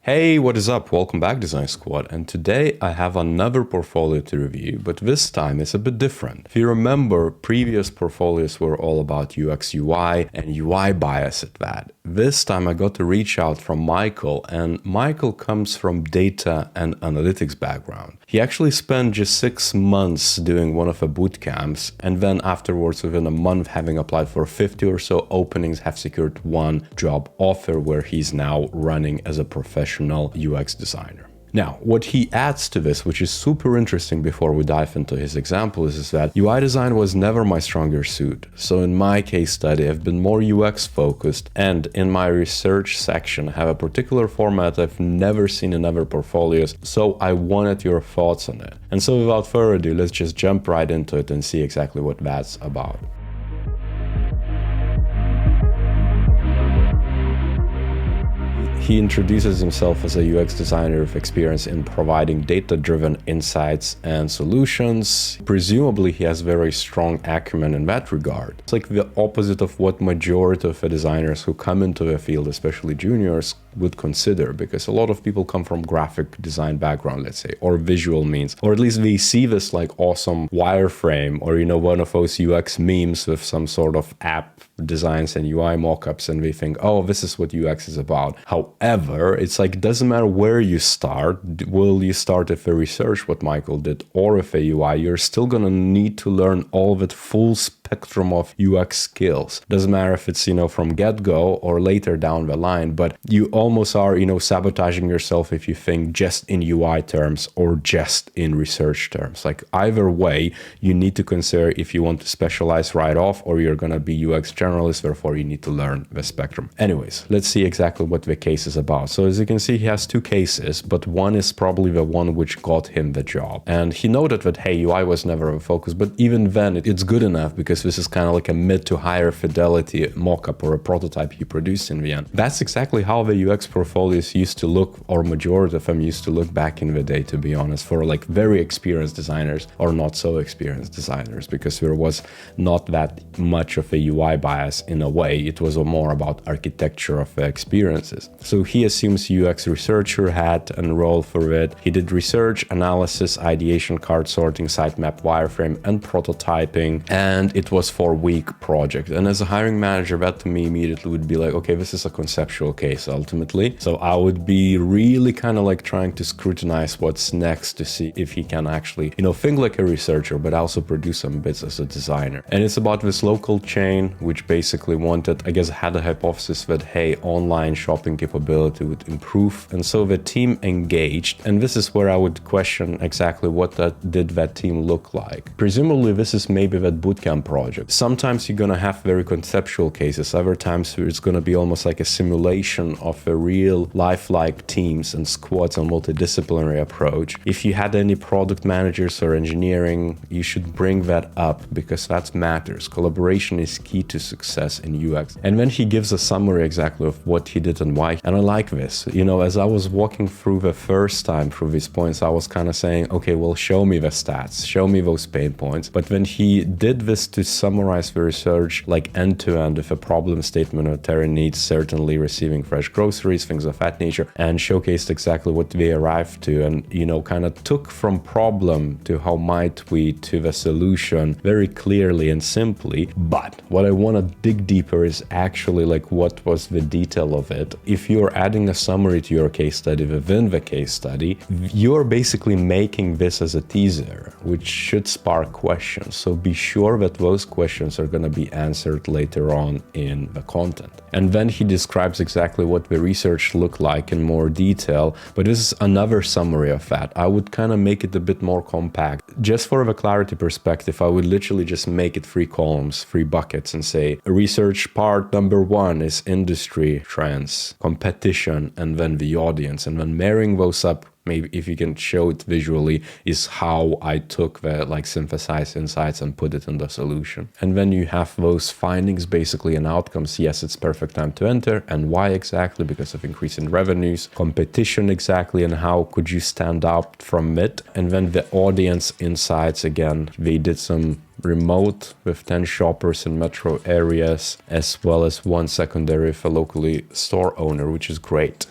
Hey, what is up? Welcome back, Design Squad. And today I have another portfolio to review, but this time it's a bit different. If you remember, previous portfolios were all about UX UI and UI bias at that. This time I got to reach out from Michael, and Michael comes from data and analytics background. He actually spent just 6 months doing one of the boot camps, and then afterwards, within a month having applied for 50 or so openings, have secured one job offer where he's now running as a professional UX designer. Now, what he adds to this, which is super interesting before we dive into his examples, is that UI design was never my stronger suit. So in my case study, I've been more UX focused, and in my research section, I have a particular format I've never seen in other portfolios, so I wanted your thoughts on it. And so without further ado, let's just jump right into it and see exactly what that's about. He introduces himself as a UX designer with experience in providing data-driven insights and solutions. Presumably, he has very strong acumen in that regard. It's like the opposite of what majority of the designers who come into the field, especially juniors, would consider, because a lot of people come from graphic design background, let's say, or visual means, or at least they see this like awesome wireframe or, one of those UX memes with some sort of app designs and UI mockups, and they think, oh, this is what UX is about. However, it's like, doesn't matter where you start. Will you start with a research, what Michael did, or with a UI, you're still gonna need to learn all of it, full spectrum of UX skills. Doesn't matter if it's, from get-go or later down the line, but you almost are, sabotaging yourself if you think just in UI terms or just in research terms. Like either way, you need to consider if you want to specialize right off, or you're gonna be UX generalist, therefore you need to learn the spectrum. Anyways, let's see exactly what the case is about. So as you can see, he has 2 cases, but one is probably the one which got him the job. And he noted that, hey, UI was never a focus, but even then it's good enough because this is kind of like a mid to higher fidelity mock-up or a prototype he produced in the end. That's exactly how the UX portfolios used to look, or majority of them used to look back in the day, to be honest, for like very experienced designers or not so experienced designers, because there was not that much of a UI bias in a way. It was more about architecture of the experiences. So he assumes UX researcher hat and role for it. He did research, analysis, ideation, card sorting, sitemap, wireframe, and prototyping, and it was 4-week project. And as a hiring manager, that to me immediately would be like, okay, this is a conceptual case ultimately. So I would be really kind of like trying to scrutinize what's next to see if he can actually, think like a researcher, but also produce some bits as a designer. And it's about this local chain, which basically had a hypothesis that, hey, online shopping capability would improve. And so the team engaged. And this is where I would question exactly what did that team look like. Presumably, this is maybe that bootcamp project. Sometimes you're going to have very conceptual cases. Other times it's going to be almost like a simulation of a real lifelike teams and squads and multidisciplinary approach. If you had any product managers or engineering, you should bring that up because that matters. Collaboration is key to success in UX. And then he gives a summary exactly of what he did and why. And I like this. As I was walking through the first time through these points, I was kind of saying, okay, well, show me the stats, show me those pain points. But when he did this to summarize the research like end to end with a problem statement of Terry needs, certainly receiving fresh groceries, things of that nature, and showcased exactly what they arrived to, and kind of took from problem to how might we to the solution very clearly and simply. But what I want to dig deeper is actually like what was the detail of it. If you're adding a summary to your case study within the case study, you're basically making this as a teaser, which should spark questions. So be sure that those questions are going to be answered later on in the content. And then he describes exactly what the research looked like in more detail, but this is another summary of that. I would kind of make it a bit more compact. Just for the clarity perspective, I would literally just make it 3 columns, 3 buckets, and say research part number 1 is industry trends, competition, and then the audience. And then marrying those up, maybe if you can show it visually, is how I took the synthesized insights and put it in the solution. And then you have those findings basically and outcomes. Yes, it's perfect time to enter, and why exactly? Because of increase in revenues, competition exactly, and how could you stand out from it? And then the audience insights, again, they did some remote with 10 shoppers in metro areas, as well as 1 secondary for locally store owner, which is great.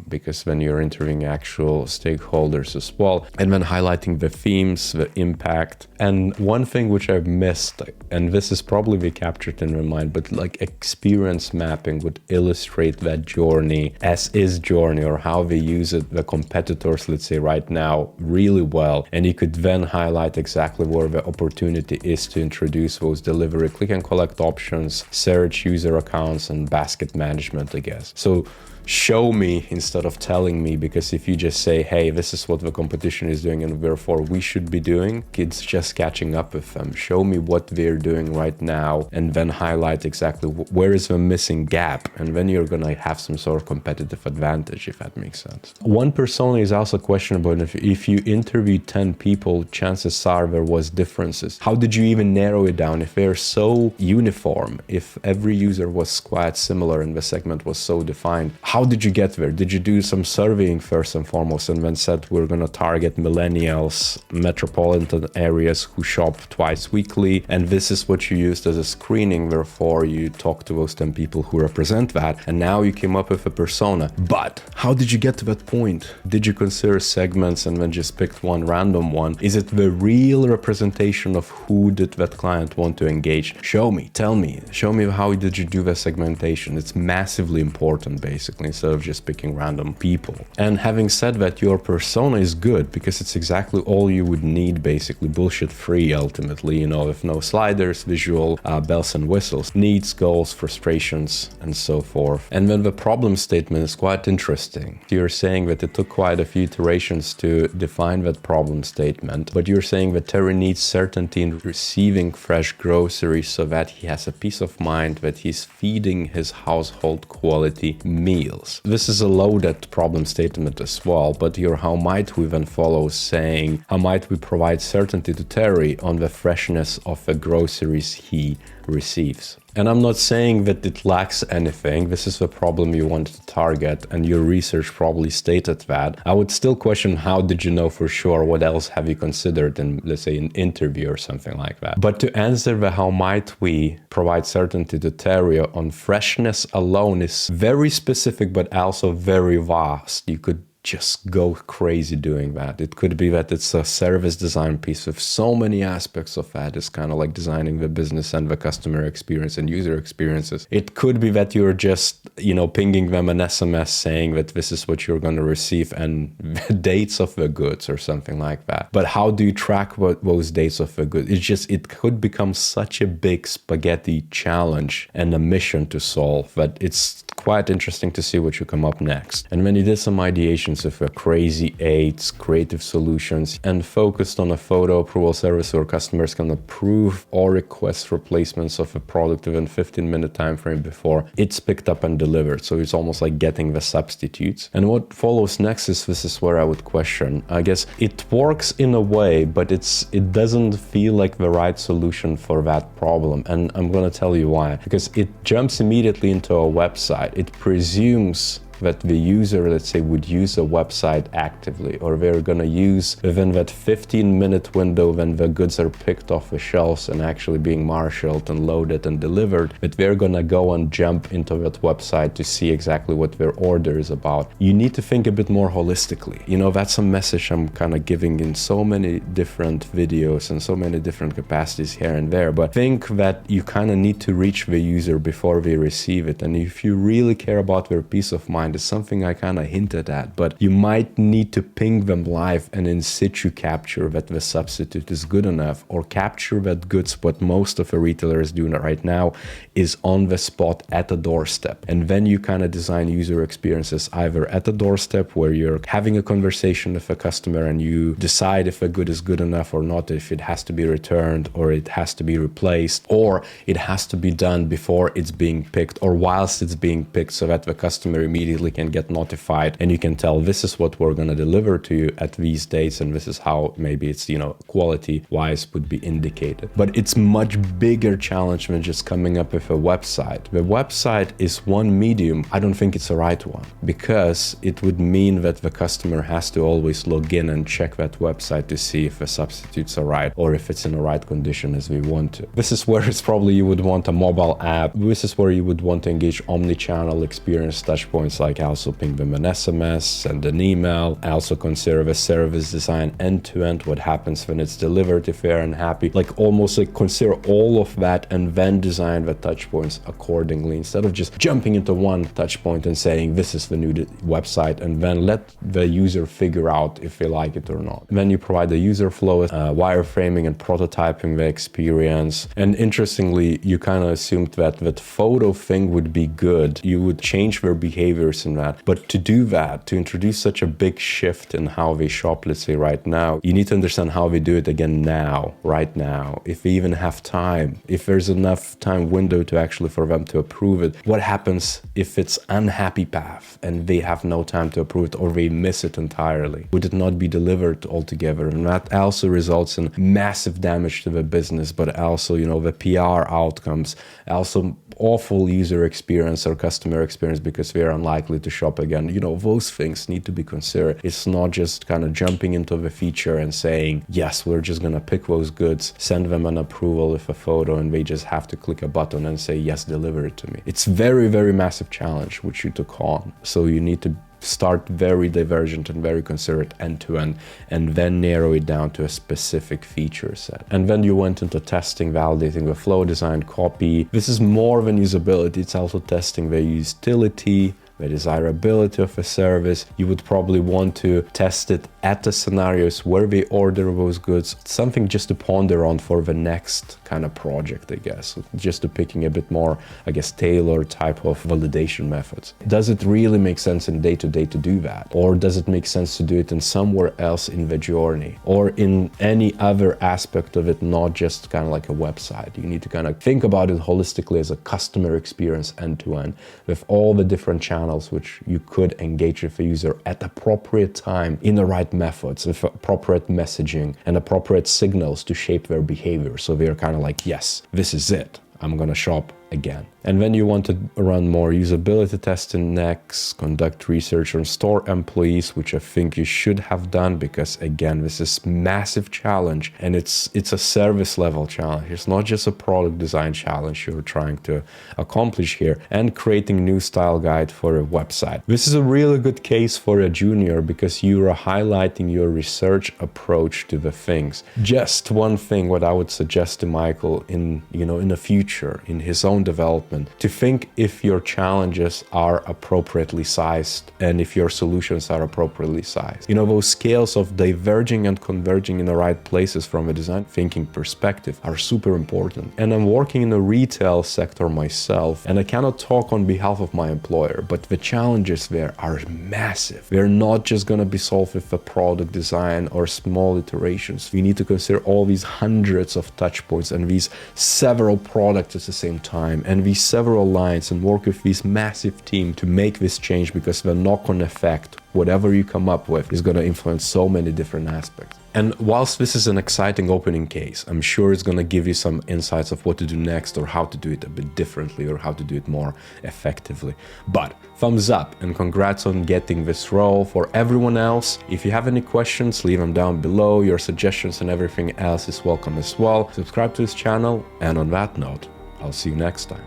because when you're interviewing actual stakeholders as well, and then highlighting the themes, the impact. And one thing which I've missed, and this is probably captured in my mind, but like experience mapping would illustrate that journey as is journey, or how they use it, the competitors, let's say right now, really well. And you could then highlight exactly where the opportunity is to introduce those delivery, click and collect options, search user accounts, and basket management, I guess. So show me instead of telling me, because if you just say, hey, this is what the competition is doing and therefore we should be doing, it's just catching up with them. Show me what they're doing right now, and then highlight exactly where is the missing gap, and then you're gonna have some sort of competitive advantage, if that makes sense. One persona is also questionable. If you interview 10 people, chances are there was differences. How did you even narrow it down if they're so uniform, if every user was quite similar and the segment was so defined? How did you get there? Did you do some surveying first and foremost, and then said we're going to target millennials, metropolitan areas who shop twice weekly, and this is what you used as a screening, therefore you talk to those 10 people who represent that, and now you came up with a persona. But how did you get to that point? Did you consider segments and then just picked one random one? Is it the real representation of who did that client want to engage? Show me, tell me, show me how did you do the segmentation. It's massively important, basically, instead of just picking random people. And having said that, your persona is good because it's exactly all you would need, basically bullshit free ultimately, you know, with no sliders, visual bells and whistles, needs, goals, frustrations, and so forth. And then the problem statement is quite interesting. You're saying that it took quite a few iterations to define that problem statement, but you're saying that Terry needs certainty in receiving fresh groceries so that he has a peace of mind that he's feeding his household quality meals. This is a loaded problem statement as well, but here how might we then follow saying, how might we provide certainty to Terry on the freshness of the groceries he receives? And I'm not saying that it lacks anything. This is the problem you want to target, and your research probably stated that. I would still question, how did you know for sure? What else have you considered in, let's say, an interview or something like that? But to answer the how might we provide certainty to Terry on freshness alone is very specific, but also very vast. You could just go crazy doing that. It could be that it's a service design piece with so many aspects of that. It's kind of like designing the business and the customer experience and user experiences. It could be that you're just, you know, pinging them an SMS saying that this is what you're going to receive and the dates of the goods or something like that. But how do you track those dates of the goods? It could become such a big spaghetti challenge and a mission to solve that it's quite interesting to see what you come up next. And when you did some ideations with a crazy 8 creative solutions and focused on a photo approval service where customers can approve or request replacements of a product within 15-minute time frame before it's picked up and delivered. So it's almost like getting the substitutes. And what follows next is, this is where I would question. I guess it works in a way, but it doesn't feel like the right solution for that problem. And I'm going to tell you why. Because it jumps immediately into a website. It presumes that the user, let's say, would use a website actively, or they're gonna use within that 15-minute window when the goods are picked off the shelves and actually being marshaled and loaded and delivered, that they're gonna go and jump into that website to see exactly what their order is about. You need to think a bit more holistically. You know, that's a message I'm kind of giving in so many different videos and so many different capacities here and there, but think that you kind of need to reach the user before they receive it. And if you really care about their peace of mind, is something I kind of hinted at, but you might need to ping them live and in situ capture that the substitute is good enough, or capture that goods. What most of the retailers do right now is on the spot at the doorstep. And then you kind of design user experiences either at the doorstep where you're having a conversation with a customer and you decide if a good is good enough or not, if it has to be returned or it has to be replaced, or it has to be done before it's being picked or whilst it's being picked, so that the customer immediately can get notified and you can tell, this is what we're going to deliver to you at these dates, and this is how maybe it's, you know, quality wise would be indicated. But it's much bigger challenge than just coming up with with a website. The website is one medium. I don't think it's the right one, because it would mean that the customer has to always log in and check that website to see if the substitutes are right or if it's in the right condition as we want to. This is where it's probably you would want a mobile app. This is where you would want to engage omni-channel experience touchpoints, like also ping them an SMS, send an email, also consider the service design end-to-end, what happens when it's delivered if they're unhappy, like almost like consider all of that and then design the touchpoints accordingly, instead of just jumping into one touchpoint and saying this is the new website and then let the user figure out if they like it or not. Then you provide the user flow, wireframing and prototyping the experience. And interestingly, you kind of assumed that photo thing would be good. You would change their behaviors in that. But to do that, to introduce such a big shift in how they shop, let's say right now, you need to understand how they do it again now, right now. If they even have time, if there's enough time window to actually for them to approve it. What happens if it's unhappy path and they have no time to approve it or they miss it entirely? Would it not be delivered altogether? And that also results in massive damage to the business, but also, you know, the PR outcomes, also awful user experience or customer experience because we are unlikely to shop again. You know, those things need to be considered. It's not just kind of jumping into the feature and saying, yes, we're just going to pick those goods, send them an approval with a photo, and they just have to click a button and say, yes, deliver it to me. It's very, very massive challenge which you took on. So you need to start very divergent and very considerate end-to-end, and then narrow it down to a specific feature set. And then you went into testing, validating the flow, design, copy. This is more than usability. It's also testing the utility, the desirability of a service. You would probably want to test it at the scenarios where they order those goods. Something just to ponder on for the next kind of project, I guess. Just to picking a bit more, I guess, tailored type of validation methods. Does it really make sense in day-to-day to do that? Or does it make sense to do it in somewhere else in the journey? Or in any other aspect of it, not just kind of like a website? You need to kind of think about it holistically as a customer experience end-to-end with all the different channels which you could engage with the user at appropriate time in the right methods, with appropriate messaging and appropriate signals to shape their behavior. So they're kind of like, yes, this is it. I'm gonna shop again. And then you want to run more usability testing next, conduct research on store employees, which I think you should have done, because again, this is massive challenge and it's a service level challenge. It's not just a product design challenge you're trying to accomplish here. And creating new style guide for a website. This is a really good case for a junior because you are highlighting your research approach to the things. Just one thing, what I would suggest to Michael in the future, in his own development, to think if your challenges are appropriately sized and if your solutions are appropriately sized. You know, those scales of diverging and converging in the right places from a design thinking perspective are super important. And I'm working in the retail sector myself, and I cannot talk on behalf of my employer, but the challenges there are massive. They're not just going to be solved with the product design or small iterations. We need to consider all these hundreds of touch points and these several products at the same time and these several lines, and work with this massive team to make this change, because the knock-on effect, whatever you come up with, is going to influence so many different aspects. And whilst this is an exciting opening case, I'm sure it's going to give you some insights of what to do next, or how to do it a bit differently, or how to do it more effectively. But thumbs up and congrats on getting this role. For everyone else, if you have any questions, leave them down below. Your suggestions and everything else is welcome as well. Subscribe to this channel, and on that note, I'll see you next time.